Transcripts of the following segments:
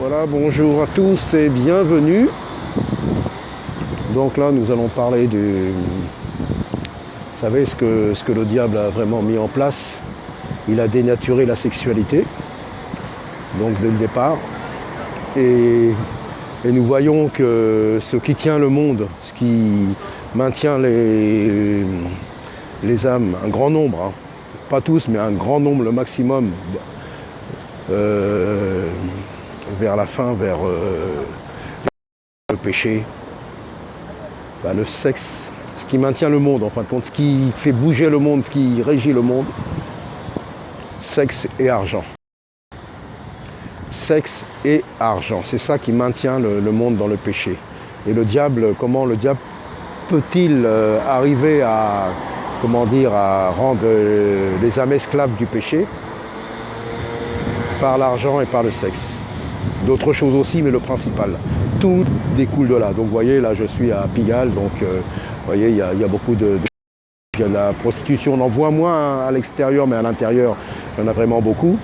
Voilà, bonjour à tous et bienvenue. Donc là, nous allons parler du... Vous savez ce que le diable a vraiment mis en place. Il a dénaturé la sexualité, donc dès le départ. Et nous voyons que ce qui tient le monde, ce qui maintient les âmes, un grand nombre, hein, pas tous, mais un grand nombre, le maximum, vers la fin, vers le péché, le sexe, ce qui maintient le monde, en fin de compte, ce qui fait bouger le monde, ce qui régit le monde, sexe et argent. Sexe et argent, c'est ça qui maintient le monde dans le péché. Et le diable, comment le diable peut-il arriver à, à rendre les âmes esclaves du péché? Par l'argent et par le sexe. D'autres choses aussi, mais le principal. Tout découle de là. Donc vous voyez, là je suis à Pigalle, donc vous voyez, il y a beaucoup de... La prostitution, on en voit moins à l'extérieur, mais à l'intérieur, il y en a vraiment beaucoup.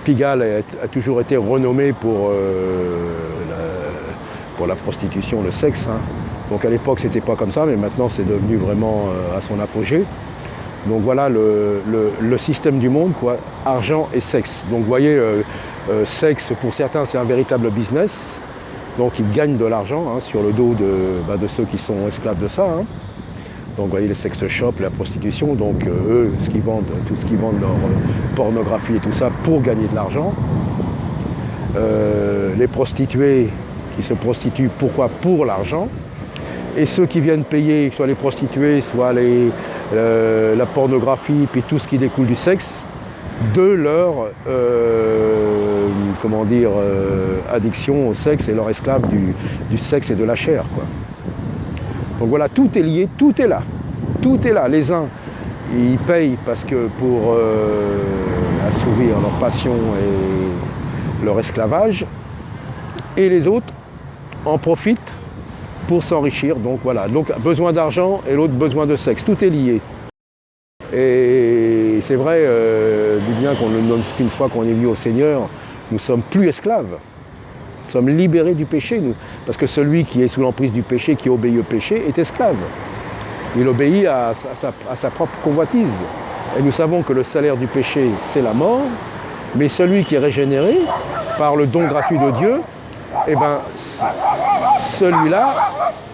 Pigalle a toujours été renommée pour la prostitution, le sexe. Hein. Donc à l'époque, c'était pas comme ça, mais maintenant, c'est devenu vraiment à son apogée. Donc voilà le système du monde, quoi, argent et sexe. Donc vous voyez, sexe, pour certains, c'est un véritable business. Donc ils gagnent de l'argent hein, sur le dos de ceux qui sont esclaves de ça. Hein. Donc vous voyez les sex shops, la prostitution, donc eux, tout ce qu'ils vendent, leur pornographie et tout ça, pour gagner de l'argent. Les prostituées qui se prostituent, pourquoi? Pour l'argent. Et ceux qui viennent payer, soit les prostituées, soit la pornographie, puis tout ce qui découle du sexe, de leur addiction au sexe et leur esclave du sexe et de la chair, quoi. Donc voilà, tout est lié, tout est là. Tout est là. Les uns, ils payent parce que pour assouvir leur passion et leur esclavage, et les autres en profitent pour s'enrichir. Donc voilà, donc besoin d'argent et l'autre besoin de sexe. Tout est lié. Et c'est vrai, du bien qu'on ne nomme qu'une fois qu'on est venu au Seigneur, nous sommes plus esclaves. Nous sommes libérés du péché, nous. Parce que celui qui est sous l'emprise du péché, qui obéit au péché, est esclave. Il obéit à sa propre convoitise. Et nous savons que le salaire du péché, c'est la mort. Mais celui qui est régénéré par le don gratuit de Dieu, eh ben, celui-là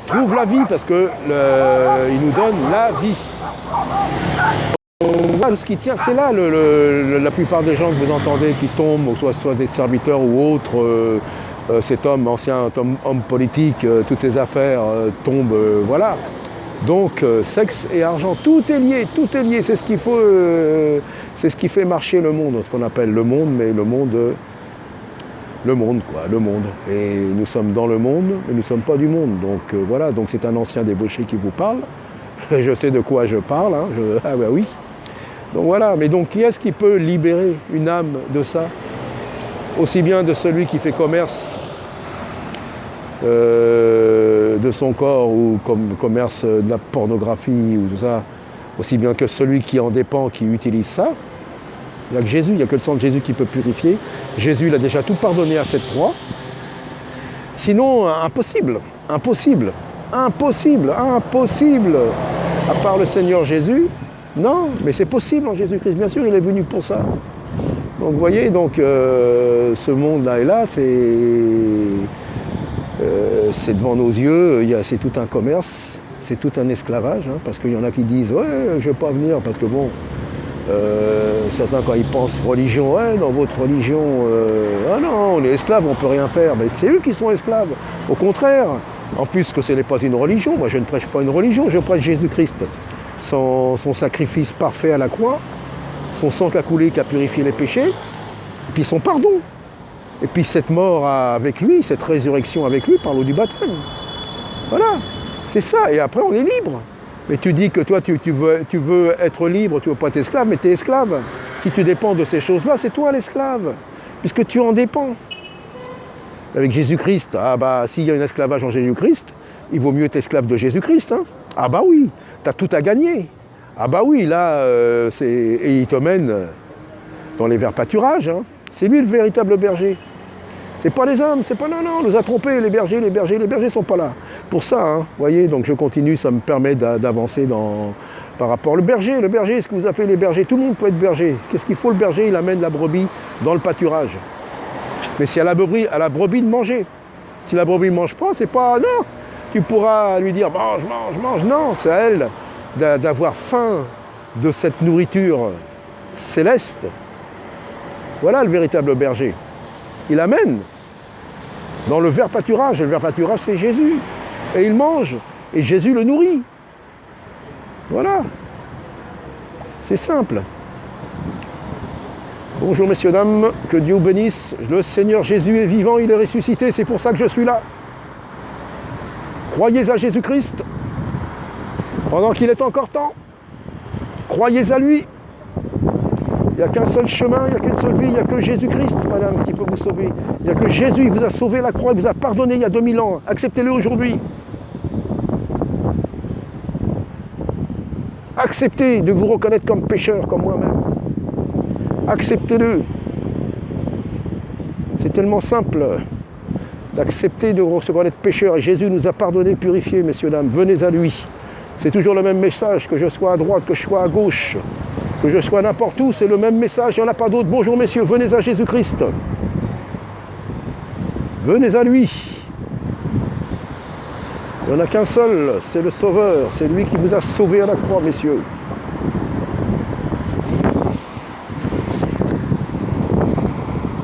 trouve la vie parce qu'il nous donne la vie. Voilà, ce qui tient, c'est là la plupart des gens que vous entendez qui tombent, soit des serviteurs ou autres, cet homme, ancien homme politique, toutes ces affaires tombent, voilà. Donc sexe et argent, tout est lié, c'est ce qu'il faut, c'est ce qui fait marcher le monde, ce qu'on appelle le monde, mais le monde, quoi, le monde. Et nous sommes dans le monde, mais nous ne sommes pas du monde. Donc voilà, donc c'est un ancien débauché qui vous parle. Je sais de quoi je parle, hein. Ah bah oui. Donc voilà, mais donc qui est-ce qui peut libérer une âme de ça? Aussi bien de celui qui fait commerce de son corps ou comme commerce de la pornographie ou tout ça, aussi bien que celui qui en dépend, qui utilise ça. Il n'y a que Jésus, il n'y a que le sang de Jésus qui peut purifier. Jésus, il a déjà tout pardonné à cette croix. Sinon, impossible. À part le Seigneur Jésus, non, mais c'est possible en Jésus-Christ. Bien sûr, il est venu pour ça. Donc vous voyez, ce monde-là et là, c'est devant nos yeux, c'est tout un commerce, c'est tout un esclavage, hein, parce qu'il y en a qui disent « ouais, je ne vais pas venir » parce que bon, certains quand ils pensent religion, ouais, dans votre religion, ah non, on est esclaves, on ne peut rien faire. Mais c'est eux qui sont esclaves. Au contraire, en plus que ce n'est pas une religion, moi je ne prêche pas une religion, je prêche Jésus-Christ. Son sacrifice parfait à la croix, son sang qui a coulé, qui a purifié les péchés, et puis son pardon. Et puis cette mort avec lui, cette résurrection avec lui par l'eau du baptême. Voilà, c'est ça. Et après on est libre. Mais tu dis que toi tu veux être libre, tu ne veux pas être esclave, mais tu es esclave. Si tu dépends de ces choses-là, c'est toi l'esclave, puisque tu en dépends. Avec Jésus-Christ, ah bah s'il y a un esclavage en Jésus-Christ, il vaut mieux être esclave de Jésus-Christ. Hein. Ah bah oui, tu as tout à gagner. Ah bah oui, là, et il te mène dans les verts pâturages. Hein. C'est lui le véritable berger. C'est pas les hommes, c'est pas... Non, on nous a trompés, les bergers sont pas là. Pour ça, hein, vous voyez, donc je continue, ça me permet d'avancer par rapport au berger, ce que vous appelez les bergers, tout le monde peut être berger. Qu'est-ce qu'il faut le berger? Il amène la brebis dans le pâturage. Mais c'est à la brebis de manger. Si la brebis ne mange pas, c'est pas... Non, tu pourras lui dire mange. Non, c'est à elle d'avoir faim de cette nourriture céleste. Voilà le véritable berger. Il amène dans le vert pâturage. Et le vert pâturage, c'est Jésus. Et il mange. Et Jésus le nourrit. Voilà. C'est simple. Bonjour messieurs, dames, que Dieu vous bénisse. Le Seigneur Jésus est vivant, il est ressuscité, c'est pour ça que je suis là. Croyez à Jésus-Christ pendant qu'il est encore temps. Croyez à lui. Il n'y a qu'un seul chemin, il n'y a qu'une seule vie, il n'y a que Jésus-Christ, madame, qui peut vous sauver. Il n'y a que Jésus, il vous a sauvé la croix, il vous a pardonné il y a 2000 ans. Acceptez-le aujourd'hui. Acceptez de vous reconnaître comme pécheur, comme moi-même. Acceptez-le. C'est tellement simple d'accepter de se reconnaître pécheur. Et Jésus nous a pardonné, purifié, messieurs, dames. Venez à lui. C'est toujours le même message, que je sois à droite, que je sois à gauche, que je sois n'importe où, c'est le même message, il n'y en a pas d'autre. Bonjour messieurs, venez à Jésus-Christ. Venez à lui. Il n'y en a qu'un seul, c'est le Sauveur, c'est lui qui vous a sauvé à la croix, messieurs.